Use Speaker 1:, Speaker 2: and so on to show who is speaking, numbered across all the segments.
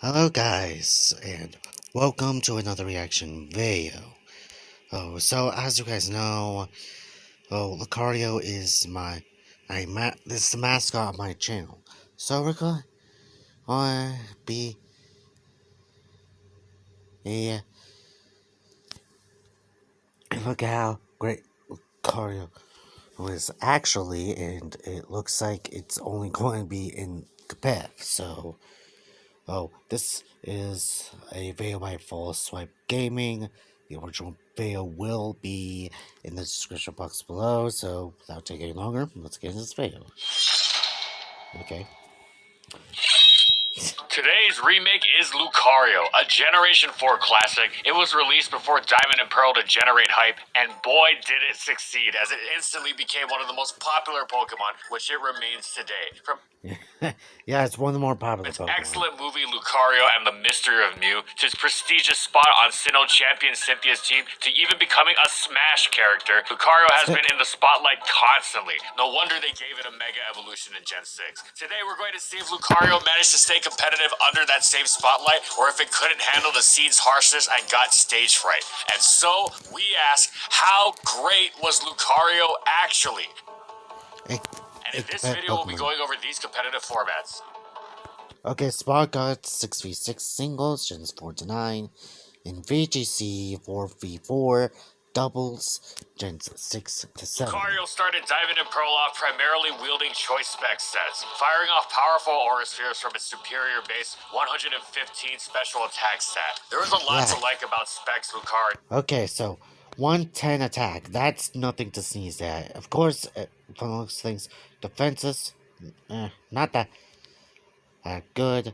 Speaker 1: Hello guys, and welcome to another reaction video. So as you guys know, Lucario is this is the mascot of my channel. So we're going to be a look at how great Lucario was actually, and it looks like it's only going to be in Capet. So this is a video by Full Swipe Gaming. The original video will be in the description box below, so without taking longer, let's get into this video. Okay.
Speaker 2: Today's remake is Lucario, a Generation 4 classic. It was released before Diamond and Pearl to generate hype, and boy did it succeed, as it instantly became one of the most popular Pokemon, which it remains today. From
Speaker 1: Yeah, it's one of the more popular
Speaker 2: its
Speaker 1: Pokemon.
Speaker 2: excellent movie Lucario and the Mystery of Mew, to its prestigious spot on Sinnoh Champion Cynthia's team, to even becoming a Smash character, Lucario has been in the spotlight constantly. No wonder they gave it a Mega Evolution in Gen 6. Today we're going to see if Lucario managed to stay competitive under that same spotlight, or if it couldn't handle the seed's harshness and got stage fright. And so, we ask, how great was Lucario actually? And in this video, we'll be going over these competitive formats.
Speaker 1: Okay, Spot got 6v6 singles, Gens 4 to 9, in VGC 4v4 doubles, Gens 6 to 7.
Speaker 2: Lucario started Diamond and Pearl off primarily wielding choice spec sets, firing off powerful Aura Spheres from its superior base 115 special attack stat. There was a lot to like about specs Lucario.
Speaker 1: Okay, so 110 attack, that's nothing to sneeze at. Of course, from those things, defenses, not that good,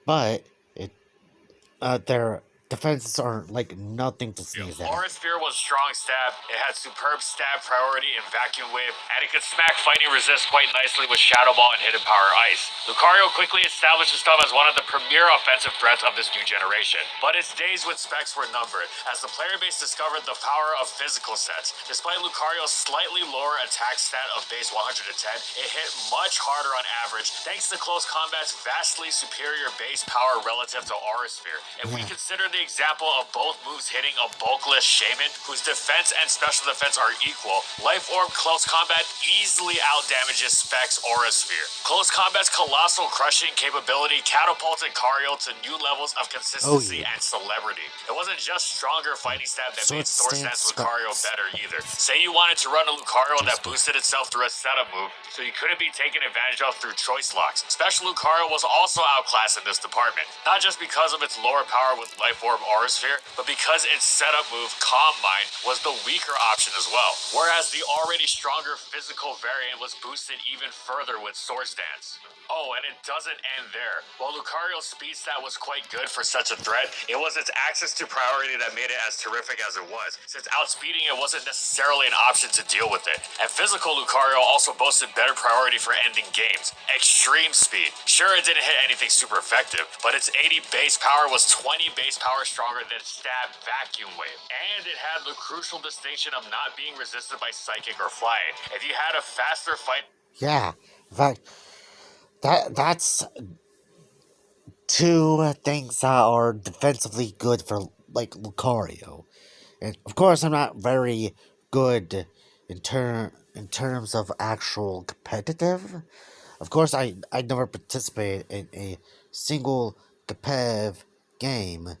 Speaker 1: but their defenses are like nothing to sneeze at.
Speaker 2: Aura Sphere was strong stab, it had superb stab priority in Vacuum Wave, and it could smack fighting resist quite nicely with Shadow Ball and Hidden Power Ice. Lucario quickly established itself as one of the premier offensive threats of this new generation, but its days with specs were numbered, as the player base discovered the power of physical sets. Despite Lucario's slightly lower attack stat of base 110, it hit much harder on average, thanks to close combat's vastly superior base power relative to Aura Sphere. If we consider the example of both moves hitting a bulkless Shaman, whose defense and special defense are equal, Life Orb Close Combat easily outdamages Specs Aura Sphere. Close Combat's colossal crushing capability catapulted Lucario to new levels of consistency and celebrity. It wasn't just stronger fighting stab that made Sword Stance Lucario better either. Say you wanted to run a Lucario that boosted itself through a setup move, so you couldn't be taken advantage of through choice locks. Special Lucario was also outclassed in this department, not just because of its lower power with Life Orb Aura Sphere, but because its setup move, Calm Mind, was the weaker option as well, whereas the already stronger physical variant was boosted even further with Sword Stance. Oh, and it doesn't end there. While Lucario's speed stat was quite good for such a threat, it was its access to priority that made it as terrific as it was, since outspeeding it wasn't necessarily an option to deal with it. And physical Lucario also boasted better priority for ending games. Extreme speed. Sure, it didn't hit anything super effective, but its 80 base power was 20 base power stronger than Stab Vacuum Wave. And it had the crucial distinction of not being resisted by Psychic or Flying. If you had a faster fight...
Speaker 1: Yeah, that's two things that are defensively good for, like, Lucario. And, of course, I'm not very good in terms of actual competitive. Of course, I never participated in a single competitive game.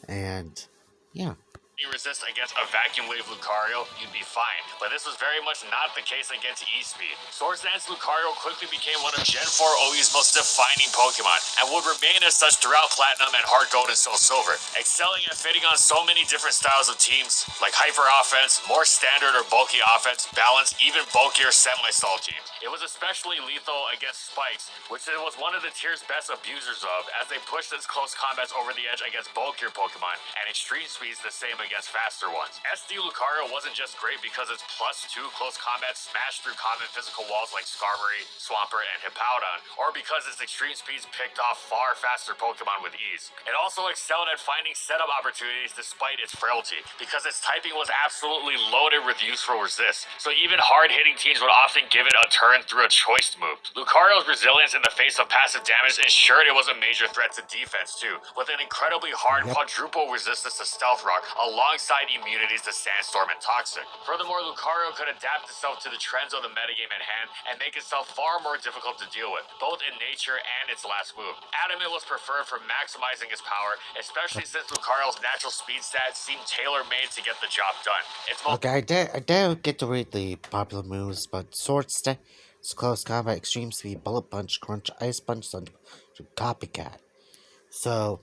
Speaker 1: And, yeah.
Speaker 2: You resist against a Vacuum Wave Lucario, you'd be fine, but this was very much not the case against E-Speed. Sword Dance Lucario quickly became one of Gen 4 OE's most defining Pokemon, and would remain as such throughout Platinum and Heart Gold and Soul Silver, excelling and fitting on so many different styles of teams, like Hyper Offense, more standard or bulky offense, balanced, even bulkier semi-stall teams. It was especially lethal against Spikes, which it was one of the tier's best abusers of, as they pushed its close combats over the edge against bulkier Pokemon, and Extreme Speed's the same against faster ones. SD Lucario wasn't just great because its +2 close combat smashed through common physical walls like Skarmory, Swampert, and Hippowdon, or because its extreme speeds picked off far faster Pokemon with ease. It also excelled at finding setup opportunities despite its frailty, because its typing was absolutely loaded with useful resist, so even hard-hitting teams would often give it a turn through a choice move. Lucario's resilience in the face of passive damage ensured it was a major threat to defense too, with an incredibly hard quadruple resistance to Stealth Rock alongside immunities to Sandstorm and Toxic. Furthermore, Lucario could adapt itself to the trends of the metagame at hand and make itself far more difficult to deal with, both in nature and its last move. Adamant was preferred for maximizing its power, especially since Lucario's natural speed stats seemed tailor-made to get the job done.
Speaker 1: I did get to read the popular moves, but Sword Step, Close Combat, Extreme Speed, Bullet Punch, Crunch, Ice Punch, Thunder, Copycat. So,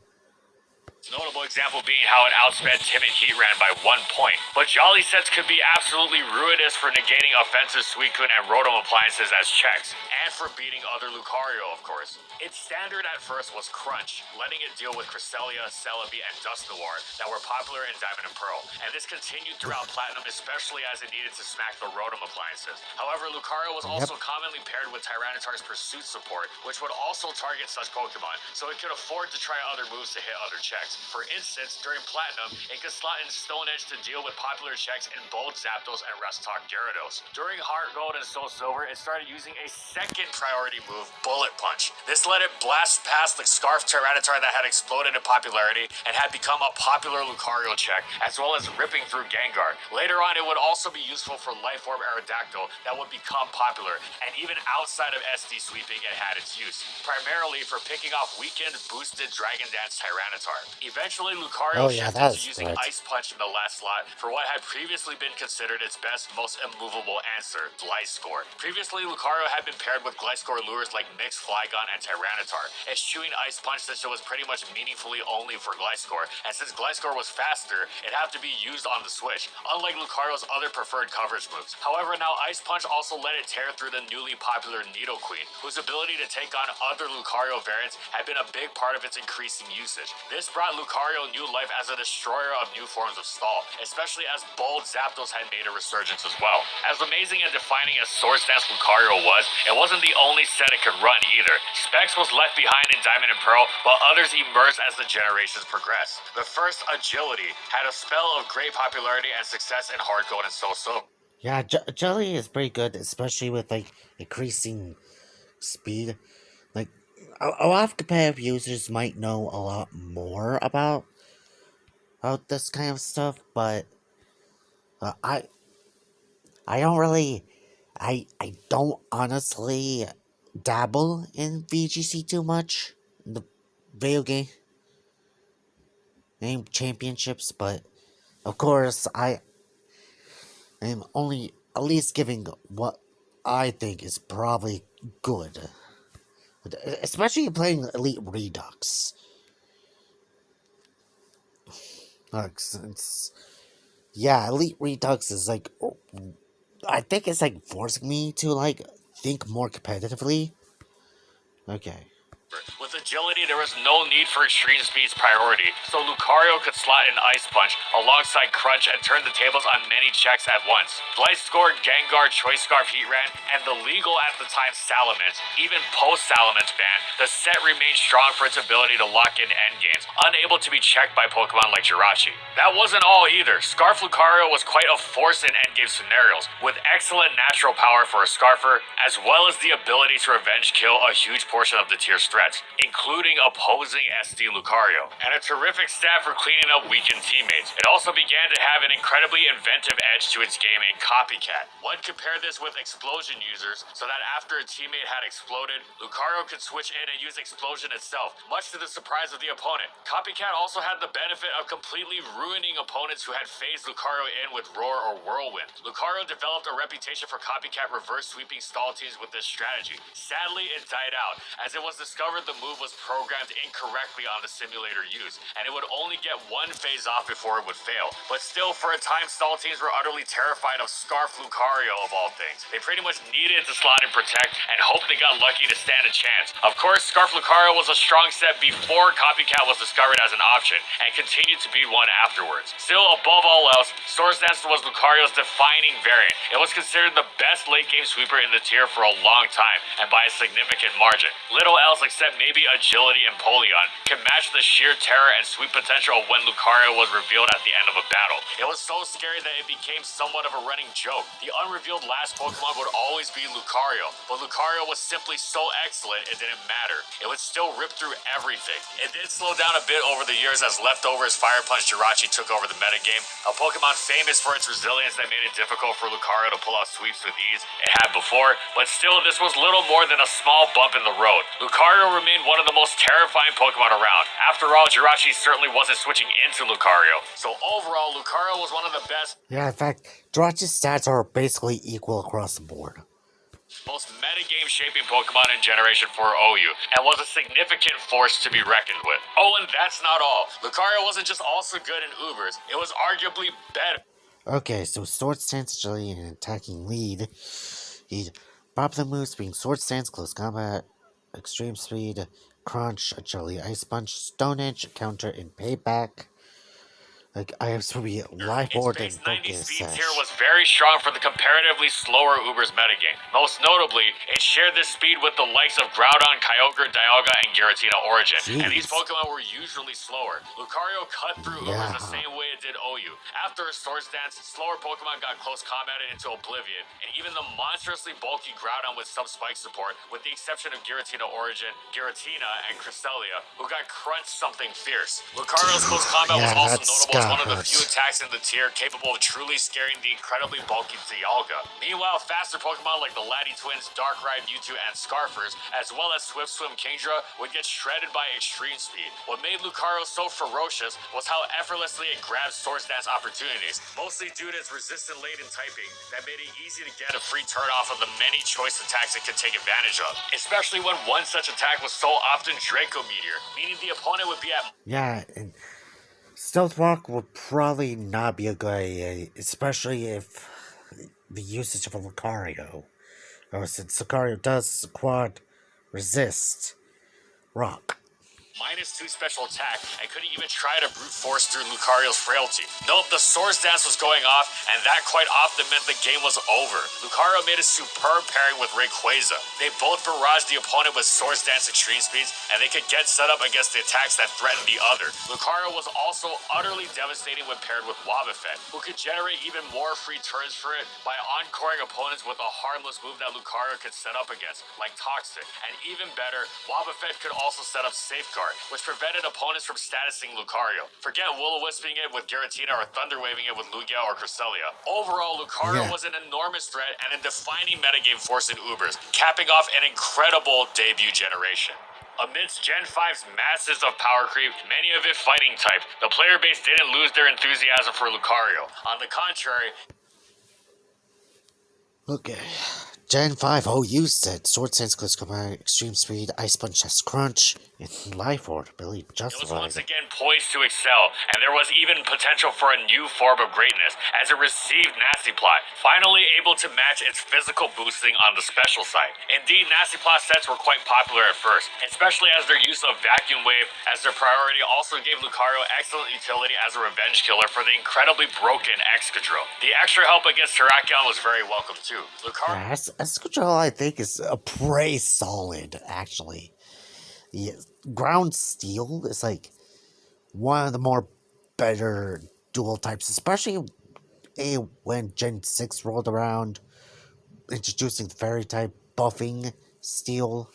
Speaker 2: Notable example being how it outsped Timid Heatran by 1 point. But Jolly sets could be absolutely ruinous for negating offensive Suicune and Rotom appliances as checks, and for beating other Lucario, of course. Its standard at first was Crunch, letting it deal with Cresselia, Celebi, and Dusknoir that were popular in Diamond and Pearl, and this continued throughout Platinum, especially as it needed to smack the Rotom appliances. However, Lucario was also commonly paired with Tyranitar's Pursuit support, which would also target such Pokemon, so it could afford to try other moves to hit other checks. For instance, during Platinum, it could slot in Stone Edge to deal with popular checks in both Zapdos and Restock Gyarados. During Heart Gold and Soul Silver, it started using a second priority move, Bullet Punch. This let it blast past the Scarf Tyranitar that had exploded in popularity and had become a popular Lucario check, as well as ripping through Gengar. Later on, it would also be useful for Life Orb Aerodactyl that would become popular, and even outside of SD sweeping, it had its use, primarily for picking off weakened, boosted Dragon Dance Tyranitar. Eventually, Lucario shifted to using Ice Punch in the last slot for what had previously been considered its best, most immovable answer, Gliscor. Previously, Lucario had been paired with Gliscor lures like Mix, Flygon, and Tyranitar. Eschewing Ice Punch since it was pretty much meaningfully only for Gliscor, and since Gliscor was faster, it had to be used on the switch, unlike Lucario's other preferred coverage moves. However, now Ice Punch also let it tear through the newly popular Nidoqueen, whose ability to take on other Lucario variants had been a big part of its increasing usage. This brought Lucario new life as a destroyer of new forms of Stall, especially as bold Zapdos had made a resurgence as well. As amazing and defining as Swords Dance Lucario was, it wasn't the only set it could run either. Specs was left behind in Diamond and Pearl, while others emerged as the generations progressed. The first, Agility, had a spell of great popularity and success in Hard Gold and Soul Silver.
Speaker 1: yeah, Jelly is pretty good, especially with like increasing speed. Like, a lot of competitive users might know a lot more about this kind of stuff, but uh, I I don't really I don't honestly dabble in VGC too much, the video game championships, but of course I am only at least giving what I think is probably good, especially playing Elite Redux. Since yeah, Elite Redux is like, I think it's like forcing me to like think more competitively. Okay.
Speaker 2: With Agility, there was no need for Extreme Speed's priority, so Lucario could slot in Ice Punch alongside Crunch and turn the tables on many checks at once. Gliscor, Gengar, Choice Scarf Heatran, and the legal at the time Salamence, even post-Salamence ban, the set remained strong for its ability to lock in endgames, unable to be checked by Pokemon like Jirachi. That wasn't all either. Scarf Lucario was quite a force in endgame scenarios, with excellent natural power for a Scarfer, as well as the ability to revenge kill a huge portion of the tier's threats, including opposing SD Lucario, and a terrific stat for cleaning up weakened teammates. It also began to have an incredibly inventive edge to its game in Copycat. One compared this with Explosion users, so that after a teammate had exploded, Lucario could switch in and use Explosion itself, much to the surprise of the opponent. Copycat also had the benefit of completely ruining opponents who had phased Lucario in with Roar or Whirlwind. Lucario developed a reputation for Copycat reverse sweeping stall teams with this strategy. Sadly, it died out, as it was discovered the move was was programmed incorrectly on the simulator used, and it would only get one phase off before it would fail. But still, for a time, stall teams were utterly terrified of Scarf Lucario of all things. They pretty much needed to slot and protect and hope they got lucky to stand a chance. Of course, Scarf Lucario was a strong set before Copycat was discovered as an option, and continued to be one afterwards. Still, above all else, Swords Dance was Lucario's defining variant. It was considered the best late game sweeper in the tier for a long time, and by a significant margin. Little else except maybe agility and Polion can match the sheer terror and sweep potential of when Lucario was revealed at the end of a battle. It was so scary that it became somewhat of a running joke. The unrevealed last Pokemon would always be Lucario, but Lucario was simply so excellent it didn't matter. It would still rip through everything. It did slow down a bit over the years as leftovers Fire Punch Jirachi took over the metagame, a Pokemon famous for its resilience that made it difficult for Lucario to pull off sweeps with ease it had before, but still this was little more than a small bump in the road. Lucario remained one of the most terrifying Pokemon around. After all, Jirachi certainly wasn't switching into Lucario, so overall, Lucario was one of the best,
Speaker 1: Yeah, in fact, Jirachi's stats are basically equal across the board.
Speaker 2: most metagame shaping Pokemon in Generation 4 OU, and was a significant force to be reckoned with. Oh, and that's not all. Lucario wasn't just also good in Ubers, it was arguably better.
Speaker 1: Okay, so Sword Stance, Agility, and Attacking Lead. He popular moves being Sword Stance, Close Combat, Extreme Speed, Crunch, Agility, Ice Punch, Stone Edge, Counter, and Payback. Like, I have to be Life
Speaker 2: Its
Speaker 1: Orb and
Speaker 2: base 90
Speaker 1: Focus
Speaker 2: speed
Speaker 1: Sash.
Speaker 2: tier was very strong for the comparatively slower Uber's metagame. Most notably, it shared this speed with the likes of Groudon, Kyogre, Dialga, and Giratina Origin, and these
Speaker 1: Jeez.
Speaker 2: Pokemon were usually slower. Lucario cut through Ubers the
Speaker 1: Yeah.
Speaker 2: same way it did OU. After a Swords Dance, slower Pokemon got close combated into oblivion, and even the monstrously bulky Groudon with some spike support, with the exception of Giratina Origin, Giratina, and Cresselia, who got crunched something fierce. Lucario's close combat was
Speaker 1: Yeah,
Speaker 2: also
Speaker 1: that's
Speaker 2: notable as one of the
Speaker 1: hurt.
Speaker 2: few attacks in the tier capable of truly scaring the incredibly bulky Dialga. Meanwhile, faster Pokemon like the Laddie Twins, Darkrai, Mewtwo, and Scarfers, as well as Swift Swim Kingdra, would get shredded by extreme speed. What made Lucario so ferocious was how effortlessly it grabbed Swords Dance opportunities, mostly due to its resistant laden typing that made it easy to get a free turn off of the many choice attacks it could take advantage of. Especially when one such attack was so often Draco Meteor, meaning the opponent would be at
Speaker 1: Yeah, and Stealth Rock would probably not be a good idea, especially if the usage of a Lucario. Or since Lucario does quad resist rock.
Speaker 2: -2 special attack and couldn't even try to brute force through Lucario's frailty. Nope, the Swords Dance was going off, and that quite often meant the game was over. Lucario made a superb pairing with Rayquaza. They both barraged the opponent with Swords Dance extreme speeds, and they could get set up against the attacks that threatened the other. Lucario was also utterly devastating when paired with Wobbuffet, who could generate even more free turns for it by encoring opponents with a harmless move that Lucario could set up against, like Toxic. And even better, Wobbuffet could also set up Safeguard, which prevented opponents from statusing Lucario. Forget Will-O-Wisping it with Giratina or Thunder Waving it with Lugia or Cresselia. Overall, Lucario was an enormous threat and a defining metagame force in Ubers, capping off an incredible debut generation. Amidst Gen 5's masses of power creep, many of it fighting type, the player base didn't lose their enthusiasm for Lucario. On the contrary,
Speaker 1: Okay. Gen 5 OU said Sword Stance, Close Combat, Extreme Speed, Ice Punch, Chest Crunch, and Life Orb. Believe
Speaker 2: it was
Speaker 1: justified.
Speaker 2: once again poised to excel, and there was even potential for a new form of greatness, as it received Nasty Plot, finally able to match its physical boosting on the special side. Indeed, Nasty Plot sets were quite popular at first, especially as their use of Vacuum Wave as their priority also gave Lucario excellent utility as a revenge killer for the incredibly broken Excadrill. The extra help against Terrakion was very welcome too. Lucario
Speaker 1: Yeah, Escadrille, I think, is a pretty solid, actually. The Ground Steel is like one of the more better dual types, especially when Gen 6 rolled around, introducing the Fairy type, buffing Steel.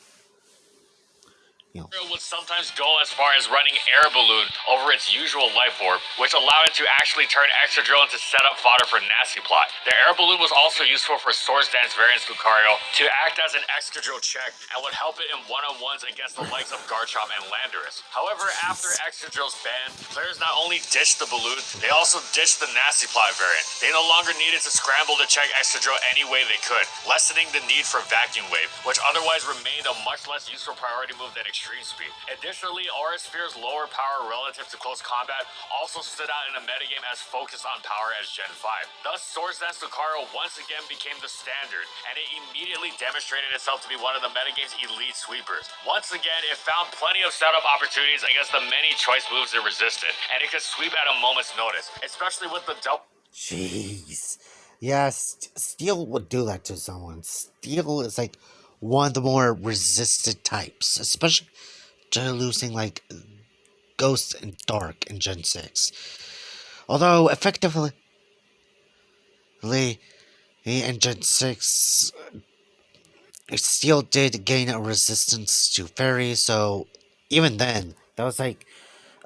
Speaker 2: would sometimes go as far as running Air Balloon over its usual Life Orb, which allowed it to actually turn Excadrill into setup fodder for Nasty Plot. The Air Balloon was also useful for Swords Dance variants Lucario to act as an Excadrill check and would help it in one-on-ones against the likes of Garchomp and Landorus. However, after Excadrill's ban, players not only ditched the Balloon, they also ditched the Nasty Plot variant. They no longer needed to scramble to check Excadrill any way they could, lessening the need for Vacuum Wave, which otherwise remained a much less useful priority move than Extreme extreme speed. Additionally, Aura Sphere's lower power relative to close combat also stood out in a metagame as focused on power as Gen 5. Thus, Swords Dance Lucario once again became the standard, and it immediately demonstrated itself to be one of the metagame's elite sweepers. Once again, it found plenty of setup opportunities against the many choice moves it resisted, and it could sweep at a moment's notice, especially with the double.
Speaker 1: Jeez. Yeah, Steel would do that to someone. Steel is like one of the more resisted types, especially to losing like Ghost and Dark in Gen 6. Although, effectively, in Gen 6, it still did gain a resistance to Fairy, so even then, that was like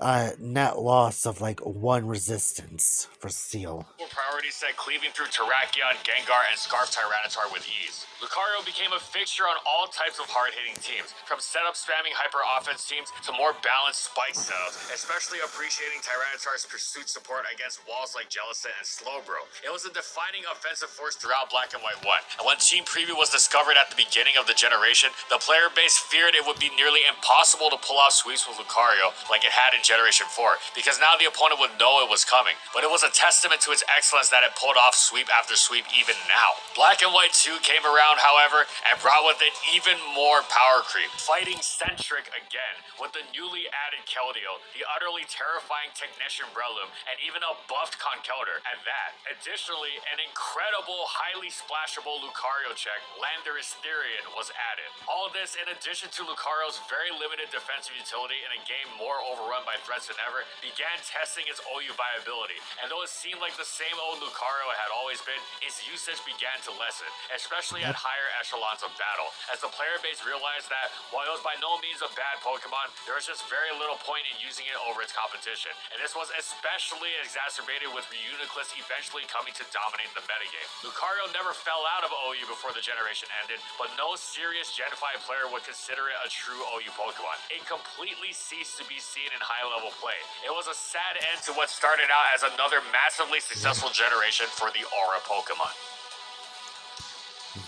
Speaker 1: a net loss of like one resistance for Steel.
Speaker 2: Priority set cleaving through Terrakion, Gengar, and Scarf Tyranitar with ease. Lucario became a fixture on all types of hard-hitting teams, from setup spamming hyper-offense teams to more balanced spike setups, especially appreciating Tyranitar's pursuit support against walls like Jellicent and Slowbro. It was a defining offensive force throughout Black and White 1, and when Team Preview was discovered at the beginning of the generation, the player base feared it would be nearly impossible to pull off sweeps with Lucario like it had in Generation 4, because now the opponent would know it was coming, but it was a testament to its excellence that it pulled off sweep after sweep even now. Black and White 2 came around, however, and brought with it even more power creep. Fighting centric again, with the newly added Keldeo, the utterly terrifying Technician Breloom, and even a buffed Conkeldurr at that. Additionally, an incredible, highly splashable Lucario check, Landorus Therian, was added. All this in addition to Lucario's very limited defensive utility in a game more overrun by threats than ever, began testing its OU viability, and though it seemed like the same old Lucario had always been, its usage began to lessen, especially at higher echelons of battle, as the player base realized that, while it was by no means a bad Pokemon, there was just very little point in using it over its competition, and this was especially exacerbated with Reuniclus eventually coming to dominate the metagame. Lucario never fell out of OU before the generation ended, but no serious Gen 5 player would consider it a true OU Pokemon. It completely ceased to be seen in high-level play. It was a sad end to what started out as another massively successful generation for the Aura Pokemon.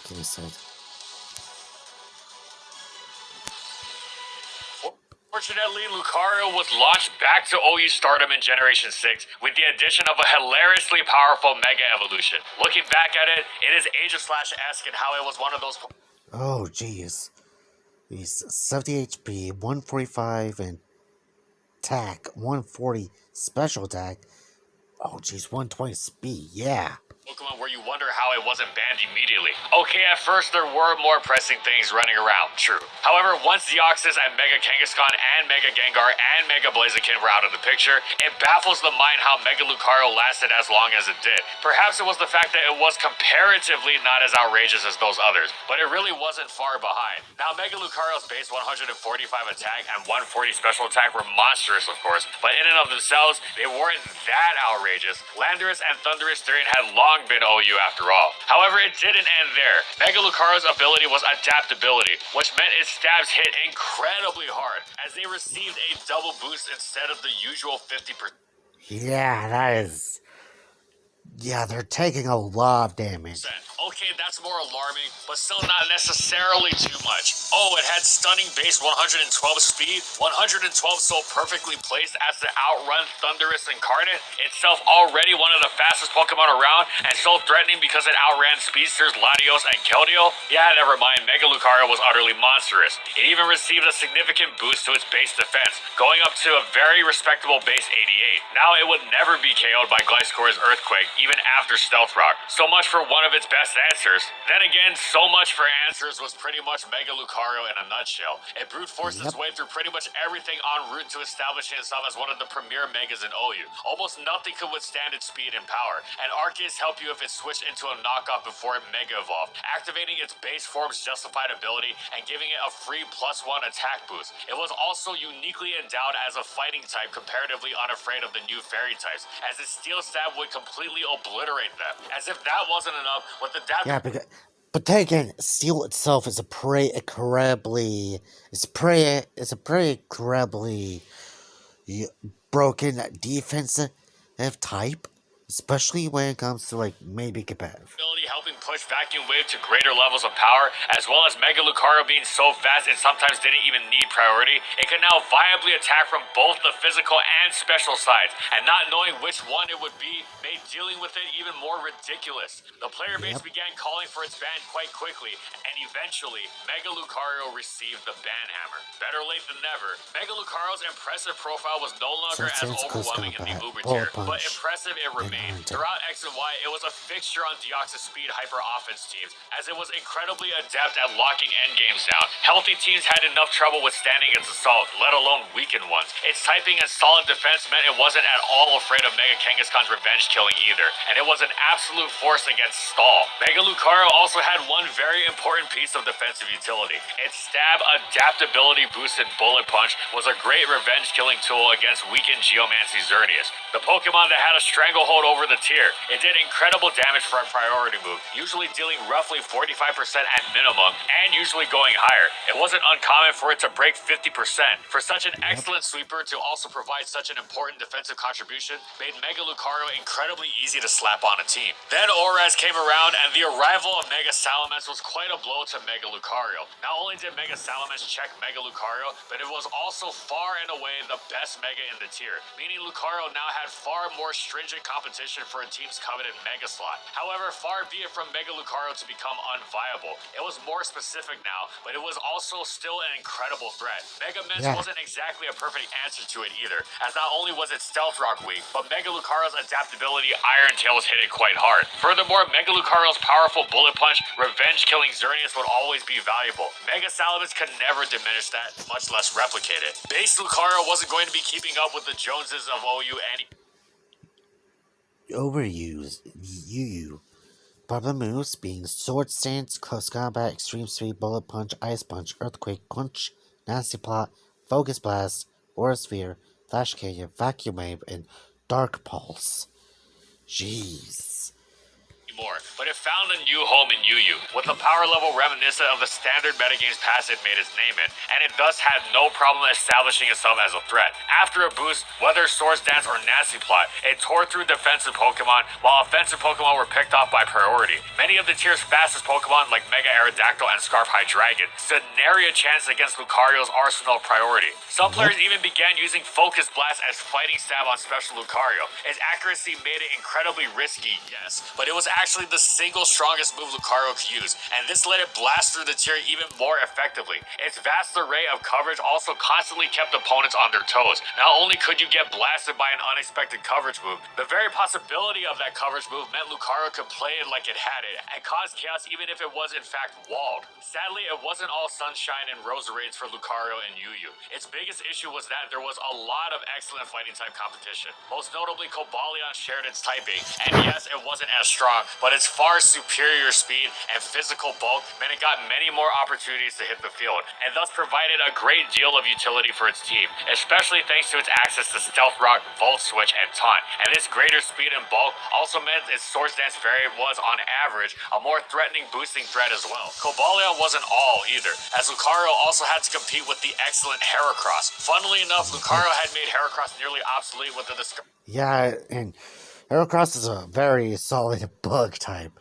Speaker 1: Okay, so
Speaker 2: Fortunately, Lucario was launched back to OU stardom in Generation 6 with the addition of a hilariously powerful Mega Evolution. Looking back at it, it is Aegislash-esque in how it was one of those.
Speaker 1: oh jeez. He's 70 HP, 145 and attack, 140 special attack. Oh jeez, 120 speed, yeah.
Speaker 2: Pokemon where you wonder how it wasn't banned immediately. Okay, at first there were more pressing things running around, true. However, once Deoxys and Mega Kangaskhan and Mega Gengar and Mega Blaziken were out of the picture, it baffles the mind how Mega Lucario lasted as long as it did. Perhaps it was the fact that it was comparatively not as outrageous as those others, but it really wasn't far behind. Now, Mega Lucario's base 145 attack and 140 special attack were monstrous, of course, but in and of themselves, they weren't that outrageous. Landorus and Thundurus Therian had long been OU after all. However, it didn't end there. Mega Lucario's ability was adaptability, which meant its stabs hit incredibly hard, as they received a double boost instead of the usual 50%.
Speaker 1: Yeah, that is. Yeah, they're taking a lot of damage.
Speaker 2: Okay, that's more alarming, but still not necessarily too much. Oh, it had stunning base 112 speed, 112 so perfectly placed as to outrun Thundurus Incarnate, itself already one of the fastest Pokemon around, and so threatening because it outran speedsters Latios and Keldeo? Yeah, never mind, Mega Lucario was utterly monstrous. It even received a significant boost to its base defense, going up to a very respectable base 88. Now it would never be KO'd by Gliscor's Earthquake, even after Stealth Rock. So much for one of its best answers. Then again, so much for answers was pretty much Mega Lucario in a nutshell. It brute forced its way through pretty much everything en route to establishing itself as one of the premier Megas in OU. Almost nothing could withstand its speed and power, and Arceus helped you if it switched into a knockoff before it Mega Evolved, activating its base form's justified ability and giving it a free +1 attack boost. It was also uniquely endowed as a fighting type, comparatively unafraid of the new fairy types, as its steel stab would completely obliterate them. As if that wasn't enough, with the
Speaker 1: Yeah, but then again, Steel itself is a pretty incredibly, incredibly broken defensive type. especially when it comes to like maybe competitive.
Speaker 2: Helping push Vacuum Wave to greater levels of power, as well as Mega Lucario being so fast it sometimes didn't even need priority, it can now viably attack from both the physical and special sides, and not knowing which one it would be made dealing with it even more ridiculous. The player base
Speaker 1: Yep.
Speaker 2: began calling for its ban quite quickly, and eventually, Mega Lucario received the ban hammer. Better late than never, Mega Lucario's impressive profile was no longer
Speaker 1: Sword
Speaker 2: as
Speaker 1: Stance, Close
Speaker 2: overwhelming in the
Speaker 1: Combat,
Speaker 2: Uber
Speaker 1: Bullet
Speaker 2: tier, but
Speaker 1: Punch,
Speaker 2: impressive it
Speaker 1: and
Speaker 2: remained.
Speaker 1: Iron Tail.
Speaker 2: Throughout X and Y, it was a fixture on Deoxys speed hyper offense teams, as it was incredibly adept at locking endgames down. Healthy teams had enough trouble withstanding its assault, let alone weakened ones. Its typing and solid defense meant it wasn't at all afraid of Mega Kangaskhan's revenge killing either, and it was an absolute force against Stall. Mega Lucario also had one very important piece of defensive utility. Its stab adaptability boosted Bullet Punch was a great revenge killing tool against weakened Geomancy Xerneas. The Pokemon that had a stranglehold over the tier, it did incredible damage for a priority move, usually dealing roughly 45% at minimum, and usually going higher. It wasn't uncommon for it to break 50%. For such an excellent sweeper to also provide such an important defensive contribution made Mega Lucario incredibly easy to slap on a team. Then Oraz came around, and the arrival of Mega Salamence was quite a blow to Mega Lucario. Not only did Mega Salamence check Mega Lucario, but it was also far and away the best Mega in the tier, meaning Lucario now had far more stringent competition for a team's coveted Mega slot. However, far be it from Mega Lucario to become unviable. It was more specific now, but it was also still an incredible threat. Mega Mince wasn't exactly a perfect answer to it either, as not only was it Stealth Rock weak, but Mega Lucario's adaptability Iron Tails hit it quite hard. Furthermore, Mega Lucario's powerful Bullet Punch, revenge killing Xerneas would always be valuable. Mega Salamence could never diminish that, much less replicate it. Base Lucario wasn't going to be keeping up with the Joneses of OU any
Speaker 1: Overused UU. Popular moves being Sword Stance, Close Combat, Extreme Speed, Bullet Punch, Ice Punch, Earthquake, Crunch, Nasty Plot, Focus Blast, Aura Sphere, Flash Canyon, Vacuum Wave, and Dark Pulse. Jeez.
Speaker 2: more, but it found a new home in UU, with a power level reminiscent of the standard metagames pass it made its name in, and it thus had no problem establishing itself as a threat. After a boost, whether Swords Dance or Nasty Plot, it tore through defensive Pokemon, while offensive Pokemon were picked off by priority. Many of the tier's fastest Pokemon, like Mega Aerodactyl and Scarf Hydreigon, stood nary a chance against Lucario's arsenal of priority. Some players even began using Focus Blast as fighting stab on Special Lucario. Its accuracy made it incredibly risky, yes, but it was actually the single strongest move Lucario could use, and this let it blast through the tier even more effectively. Its vast array of coverage also constantly kept opponents on their toes. Not only could you get blasted by an unexpected coverage move, the very possibility of that coverage move meant Lucario could play it like it had it, and cause chaos even if it was in fact walled. Sadly, it wasn't all sunshine and roserades for Lucario and UU. Its biggest issue was that there was a lot of excellent fighting type competition. Most notably, Cobalion shared its typing, and yes, it wasn't as strong, but its far superior speed and physical bulk meant it got many more opportunities to hit the field, and thus provided a great deal of utility for its team, especially thanks to its access to Stealth Rock, Volt Switch, and Taunt. And this greater speed and bulk also meant its Swords Dance variant was, on average, a more threatening boosting threat as well. Cobalion wasn't all either, as Lucario also had to compete with the excellent Heracross. Funnily enough, Lucario had made Heracross nearly obsolete with the discovery.
Speaker 1: Yeah, and Heracross is a very solid bug type,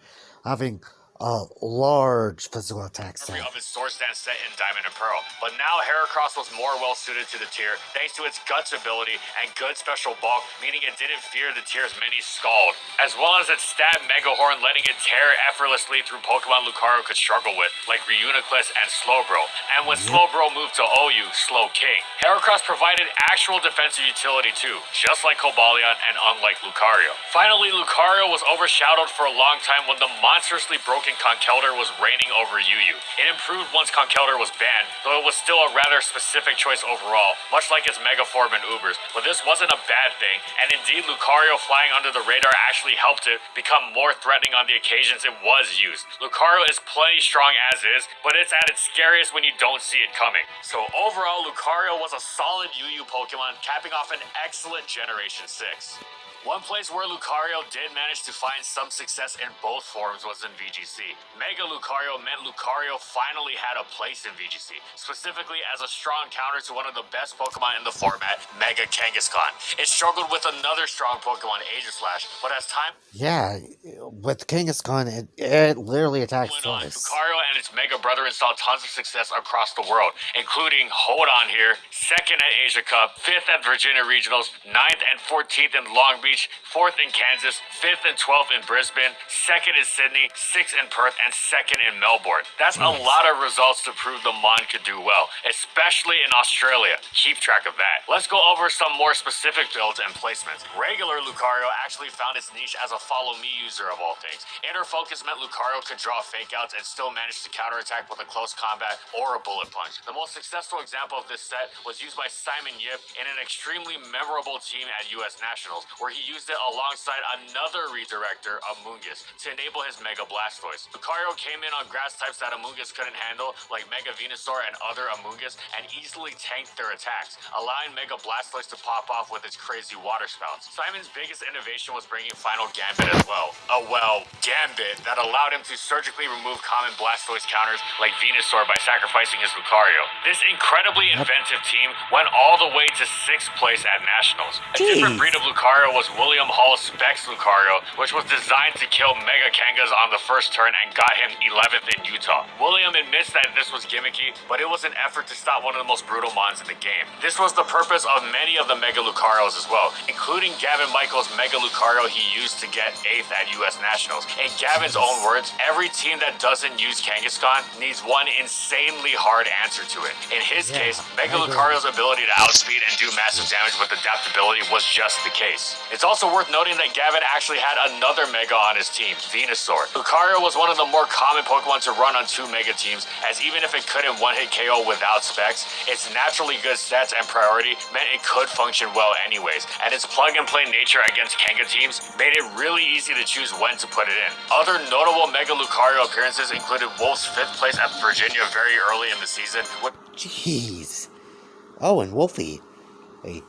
Speaker 1: having a large physical attack stat.
Speaker 2: Of its Swords Dance set in Diamond and Pearl, but now Heracross was more well suited to the tier thanks to its Guts ability and good special bulk, meaning it didn't fear the tier's mini Scald, as well as its stab Mega Horn, letting it tear effortlessly through Pokemon Lucario could struggle with, like Reuniclus and Slowbro. And when Slowbro moved to OU, Slow King, Heracross provided actual defensive utility too, just like Cobalion and unlike Lucario. Finally, Lucario was overshadowed for a long time when the monstrously broken Conkeldurr was reigning over UU. It improved once Conkeldurr was banned, though it was still a rather specific choice overall, much like its Mega Form and Ubers. But this wasn't a bad thing, and indeed Lucario flying under the radar actually helped it become more threatening on the occasions it was used. Lucario is plenty strong as is, but it's at its scariest when you don't see it coming. So overall, Lucario was a solid UU Pokemon, capping off an excellent Generation 6. One place where Lucario did manage to find some success in both forms was in VGC. VGC. Mega Lucario meant Lucario finally had a place in VGC, specifically as a strong counter to one of the best Pokemon in the format, Mega Kangaskhan. It struggled with another strong Pokemon, Aegislash, but as time
Speaker 1: Yeah, with Kangaskhan, it literally attacks
Speaker 2: went on,
Speaker 1: twice.
Speaker 2: Lucario and its Mega Brother installed tons of success across the world, including, hold on here, 2nd at Asia Cup, 5th at Virginia Regionals, 9th and 14th in Long Beach, 4th in Kansas, 5th and 12th in Brisbane, 2nd in Sydney, 6th in Perth, and 2nd in Melbourne. That's a
Speaker 1: Jeez.
Speaker 2: lot of results to prove the Mon could do well, especially in Australia. Keep track of that. Let's go over some more specific builds and placements. Regular Lucario actually found its niche as a follow-me user of all things. Inner focus meant Lucario could draw fake-outs and still manage to counterattack with a close combat or a bullet punch. The most successful example of this set was used by Simon Yip in an extremely memorable team at US Nationals, where he used it alongside another redirector, Amoonguss, to enable his Mega Blastoise. Lucario came in on grass types that Amoonguss couldn't handle, like Mega Venusaur and other Amoonguss, and easily tanked their attacks, allowing Mega Blastoise to pop off with its crazy water spouts. Simon's biggest innovation was bringing Final Gambit as well. Gambit that allowed him to surgically remove common Blastoise counters like Venusaur by sacrificing his Lucario. This incredibly inventive team went all the way to 6th place at Nationals. A different breed of Lucario was William Hall's Specs Lucario, which was designed to kill Mega Kangas on the first turn and got him 11th in Utah. William admits that this was gimmicky, but it was an effort to stop one of the most brutal mons in the game. This was the purpose of many of the Mega Lucarios as well, including Gavin Michaels' Mega Lucario he used to get 8th at US Nationals. In Gavin's own words, every team that doesn't use Kangaskhan needs one insanely hard answer to it. In his case, Mega Lucario's ability to outspeed and do massive damage with adaptability was just the case. It's also worth noting that Gavin actually had another Mega on his team, Venusaur. Lucario was one of the more common Pokemon to run on 2 Mega teams, as even if it couldn't one-hit KO without specs, its naturally good stats and priority meant it could function well anyways, and its plug-and-play nature against Kanga teams made it really easy to choose when to put it in. Other notable Mega Lucario appearances included Wolf's 5th place at Virginia very early in the season.
Speaker 1: Jeez. Oh, and Wolfie. Hey.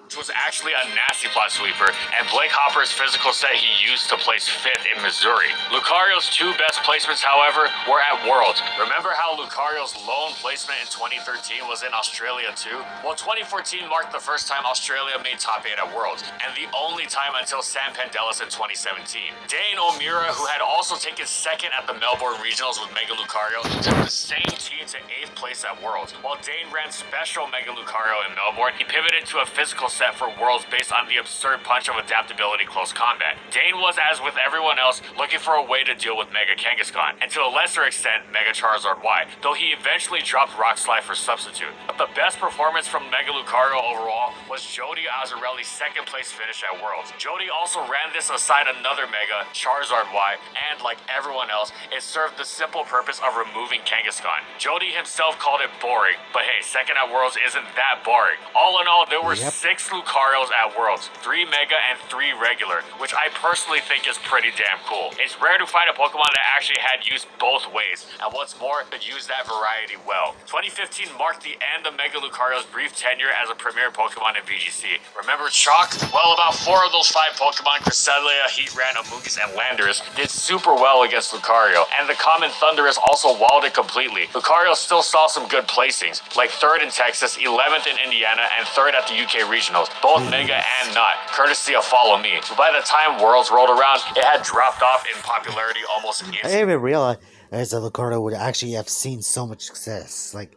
Speaker 2: Which was actually a nasty plot sweeper, and Blake Hopper's physical set he used to place 5th in Missouri. Lucario's 2 best placements, however, were at Worlds. Remember how Lucario's lone placement in 2013 was in Australia too? Well, 2014 marked the first time Australia made top 8 at Worlds, and the only time until Sam Pendelis in 2017. Dane O'Meara, who had also taken 2nd at the Melbourne Regionals with Mega Lucario, took the same team to 8th place at Worlds. While Dane ran special Mega Lucario in Melbourne, he pivoted to a physical set for Worlds based on the absurd punch of adaptability close combat. Dane was, as with everyone else, looking for a way to deal with Mega Kangaskhan, and to a lesser extent, Mega Charizard Y, though he eventually dropped Rock Slide for substitute. But the best performance from Mega Lucario overall was Jody Azzarelli's 2nd place finish at Worlds. Jody also ran this aside another Mega, Charizard Y, and like everyone else, it served the simple purpose of removing Kangaskhan. Jody himself called it boring, but hey, 2nd at Worlds isn't that boring. All in all, there were 6 Lucarios at Worlds, 3 Mega and 3 regular, which I personally think is pretty damn cool. It's rare to find a Pokemon that actually had use both ways, and what's more, could use that variety well. 2015 marked the end of Mega Lucario's brief tenure as a premier Pokemon in VGC. Remember Chalk? Well, about 4 of those 5 Pokemon, Cresselia, Heatran, Amoonguss, and Landorus, did super well against Lucario, and the common Thundurus also walled it completely. Lucario still saw some good placings, like 3rd in Texas, 11th in Indiana, and 3rd at the UK Regionals, both Mega and not, courtesy of Follow Me. But by the time Worlds rolled around, it had dropped off in popularity almost
Speaker 1: I
Speaker 2: instantly.
Speaker 1: didn't even realize that Lucario would actually have seen so much success. Like,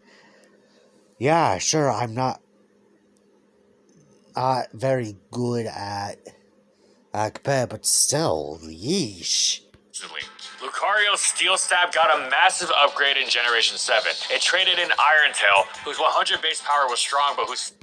Speaker 1: yeah, sure, I'm not very good at compare, but still, yeesh.
Speaker 2: Lucario's Steel Stab got a massive upgrade in Generation 7. It traded in Iron Tail, whose 100 base power was strong, but whose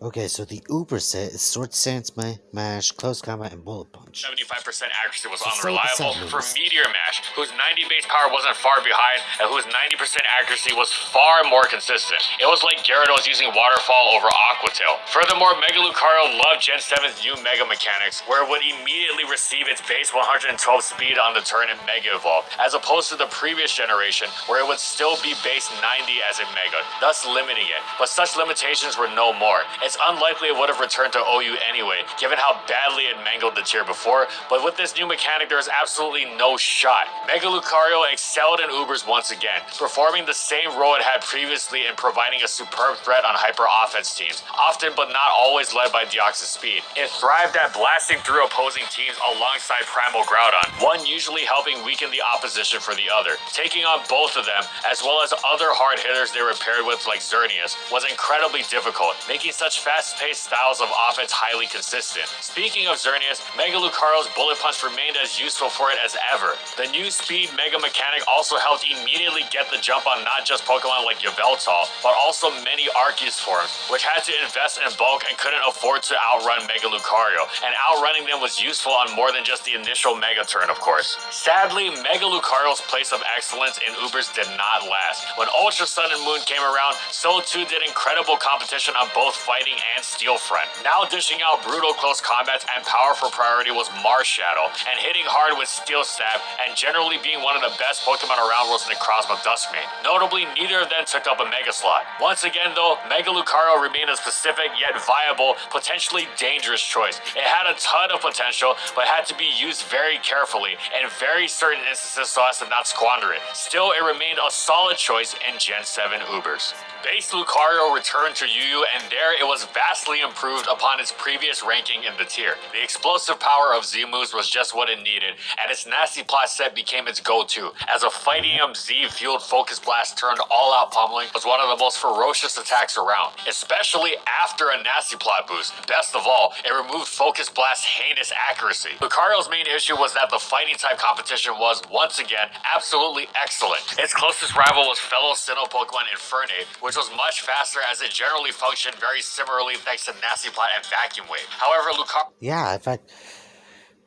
Speaker 1: Okay, so the Uber set is Sword Stance, Mash, Close Combat, and Bullet Punch.
Speaker 2: 75% accuracy was
Speaker 1: So
Speaker 2: unreliable
Speaker 1: 70%
Speaker 2: for
Speaker 1: moves.
Speaker 2: Meteor Mash, whose 90 base power wasn't far behind, and whose 90% accuracy was far more consistent. It was like Gyarados using Waterfall over Aqua Tail. Furthermore, Mega Lucario loved Gen 7's new Mega mechanics, where it would immediately receive its base 112 speed on the turn in Mega Evolve, as opposed to the previous generation, where it would still be base 90 as a Mega, thus limiting it. But such limitations were no more. It's unlikely it would have returned to OU anyway, given how badly it mangled the tier before. before, but with this new mechanic there is absolutely no shot. Mega Lucario excelled in Ubers once again, performing the same role it had previously in providing a superb threat on hyper offense teams, often but not always led by Deoxys speed. It thrived at blasting through opposing teams alongside Primal Groudon, one usually helping weaken the opposition for the other. Taking on both of them, as well as other hard hitters they were paired with like Xerneas, was incredibly difficult, making such fast-paced styles of offense highly consistent. Speaking of Xerneas, Mega Lucario's Bullet Punch remained as useful for it as ever. The new speed Mega mechanic also helped immediately get the jump on not just Pokemon like Yveltal, but also many Arceus forms, which had to invest in bulk and couldn't afford to outrun Mega Lucario, and outrunning them was useful on more than just the initial Mega turn, of course. Sadly, Mega Lucario's place of excellence in Ubers did not last. When Ultra Sun and Moon came around, so too did incredible competition on both fighting and steel front. Now dishing out brutal close combats and powerful priority was Marshadow, and hitting hard with Steel Stab, and generally being one of the best Pokemon around was Necrozma Duskmane. Notably, neither of them took up a Mega slot. Once again though, Mega Lucario remained a specific yet viable, potentially dangerous choice. It had a ton of potential, but had to be used very carefully in very certain instances so as to not squander it. Still, it remained a solid choice in Gen 7 Ubers. Base Lucario returned to UU, and there it was vastly improved upon its previous ranking in the tier. The explosive power of Z-moves was just what it needed, and its Nasty Plot set became its go-to, as a Fighting Z-fueled Focus Blast turned all-out pummeling was one of the most ferocious attacks around, especially after a Nasty Plot boost. Best of all, it removed Focus Blast's heinous accuracy. Lucario's main issue was that the fighting-type competition was, once again, absolutely excellent. Its closest rival was fellow Sinnoh Pokemon Infernape, which was much faster as it generally functioned very similarly thanks to Nasty Plot and Vacuum Wave. However, Lucario...
Speaker 1: Yeah, in fact,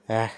Speaker 1: that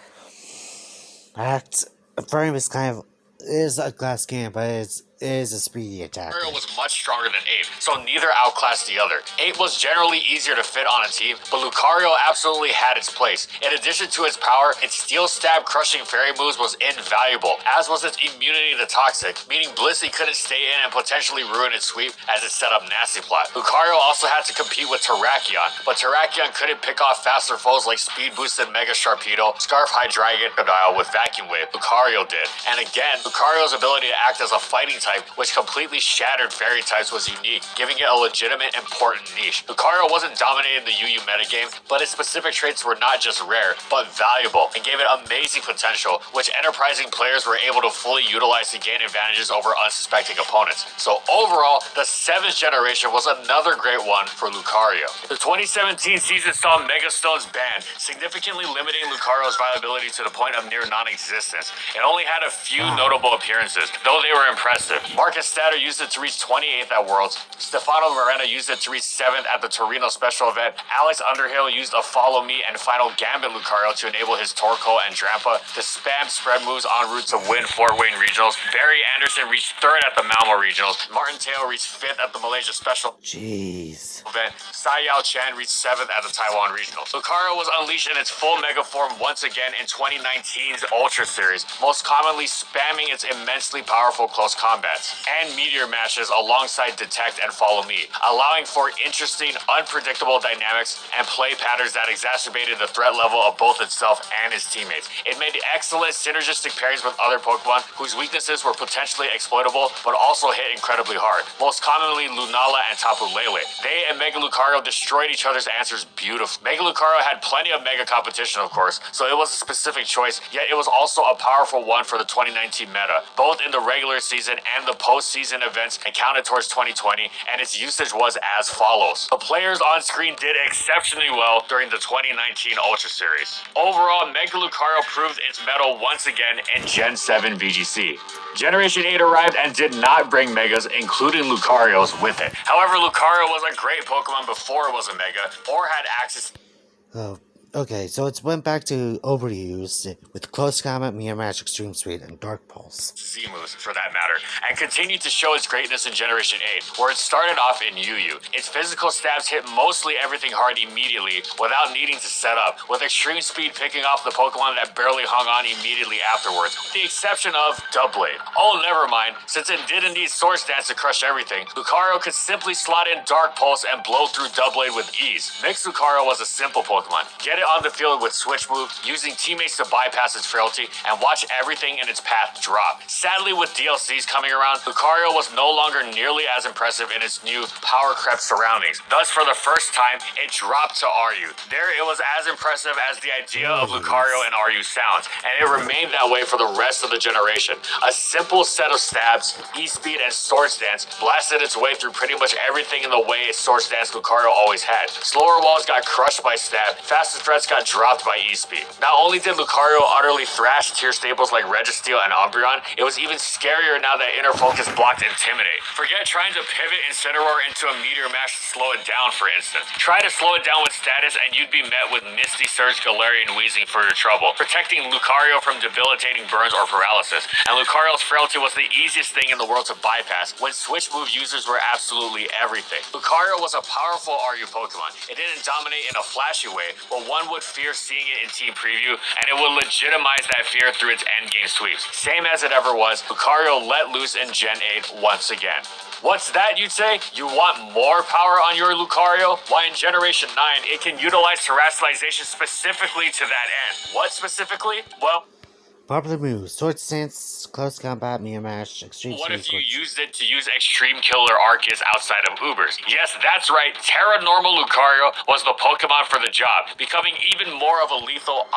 Speaker 1: frame is kind of is a glass game, but it is a speedy attack.
Speaker 2: Lucario was much stronger than Ape, so neither outclassed the other. Ape was generally easier to fit on a team, but Lucario absolutely had its place. In addition to its power, its Steel Stab crushing fairy moves was invaluable, as was its immunity to Toxic, meaning Blissey couldn't stay in and potentially ruin its sweep as it set up Nasty Plot. Lucario also had to compete with Terrakion, but Terrakion couldn't pick off faster foes like speed-boosted Mega Sharpedo, Scarf Hydreigon, Crocodile with Vacuum Wave. Lucario did. And again, Lucario's ability to act as a fighting type, which completely shattered fairy types, was unique, giving it a legitimate important niche. Lucario wasn't dominating the UU metagame, but its specific traits were not just rare, but valuable, and gave it amazing potential, which enterprising players were able to fully utilize to gain advantages over unsuspecting opponents. So overall, the 7th generation was another great one for Lucario. The 2017 season saw Mega Stones banned, significantly limiting Lucario's viability to the point of near non-existence. It only had a few notable appearances, though they were impressive. Marcus Statter used it to reach 28th at Worlds, Stefano Morena used it to reach 7th at the Torino special event, Alex Underhill used a Follow Me and Final Gambit Lucario to enable his Torkoal and Drampa to spam spread moves en route to win Fort Wayne Regionals. Barry Anderson reached 3rd at the Malmo Regionals, Martin Teo reached 5th at the Malaysia special event, Sai Yao Chan reached 7th at the Taiwan Regionals. Lucario was unleashed in its full mega form once again in 2019's Ultra Series, most commonly spamming its immensely powerful close combats and meteor matches alongside Detect and Follow Me, allowing for interesting, unpredictable dynamics and play patterns that exacerbated the threat level of both itself and its teammates. It made excellent synergistic pairings with other Pokemon whose weaknesses were potentially exploitable, but also hit incredibly hard, most commonly Lunala and Tapu Lele. They and Mega Lucario destroyed each other's answers beautifully. Mega Lucario had plenty of Mega competition, of course, so it was a specific choice, yet it was also a powerful one for the 2019 meta, both in the regular season and the postseason events and counted towards 2020, and its usage was as follows. The players on screen did exceptionally well during the 2019 Ultra Series. Overall, Mega Lucario proved its mettle once again in Gen 7 VGC. Generation 8 arrived and did not bring Megas, including Lucario's, with it. However, Lucario was a great Pokemon before it was a Mega, or had access...
Speaker 1: Oh, okay, so it's went back to overuse with Close Combat, Mirror Match, Extreme Speed, and Dark Pulse.
Speaker 2: Z-moves, for that matter, and continued to show its greatness in Generation 8, where it started off in UU. Its physical stabs hit mostly everything hard immediately, without needing to set up, with Extreme Speed picking off the Pokemon that barely hung on immediately afterwards, with the exception of Doublade. Oh, never mind, since it didn't need Swords Dance to crush everything, Lucario could simply slot in Dark Pulse and blow through Doublade with ease. Mixed Lucario was a simple Pokemon. Get it on the field with switch move, using teammates to bypass its frailty, and watch everything in its path drop. Sadly, with DLCs coming around, Lucario was no longer nearly as impressive in its new power-crept surroundings. Thus, for the first time, it dropped to RU. There, it was as impressive as the idea of Lucario and RU sounds, and it remained that way for the rest of the generation. A simple set of stabs, E-Speed, and Swords Dance blasted its way through pretty much everything in the way Swords Dance Lucario always had. Slower walls got crushed by stab, faster threats got dropped by E-Speed. Not only did Lucario utterly thrash tier staples like Registeel and Umbreon, it was even scarier now that Inner Focus blocked Intimidate. Forget trying to pivot Incineroar into a Meteor Mash to slow it down, for instance. Try to slow it down with status and you'd be met with Misty Surge, Galarian Weezing for your trouble, protecting Lucario from debilitating burns or paralysis. And Lucario's frailty was the easiest thing in the world to bypass when switch move users were absolutely everything. Lucario was a powerful RU Pokemon. It didn't dominate in a flashy way, but one would fear seeing it in Team Preview, and it would legitimize that fear through its endgame sweeps. Same as it ever was, Lucario let loose in Gen 8 once again. What's that, you'd say? You want more power on your Lucario? Why, in Generation 9, it can utilize Terastallization specifically to that end. What specifically? Well,
Speaker 1: Popular moves: Sword Stance, Close Combat, Meteor Mash, Extreme
Speaker 2: what if you
Speaker 1: Sequence.
Speaker 2: used it to use Extreme Killer Arceus outside of Ubers? Yes, that's right, Terra Normal Lucario was the Pokemon for the job, becoming even more of a lethal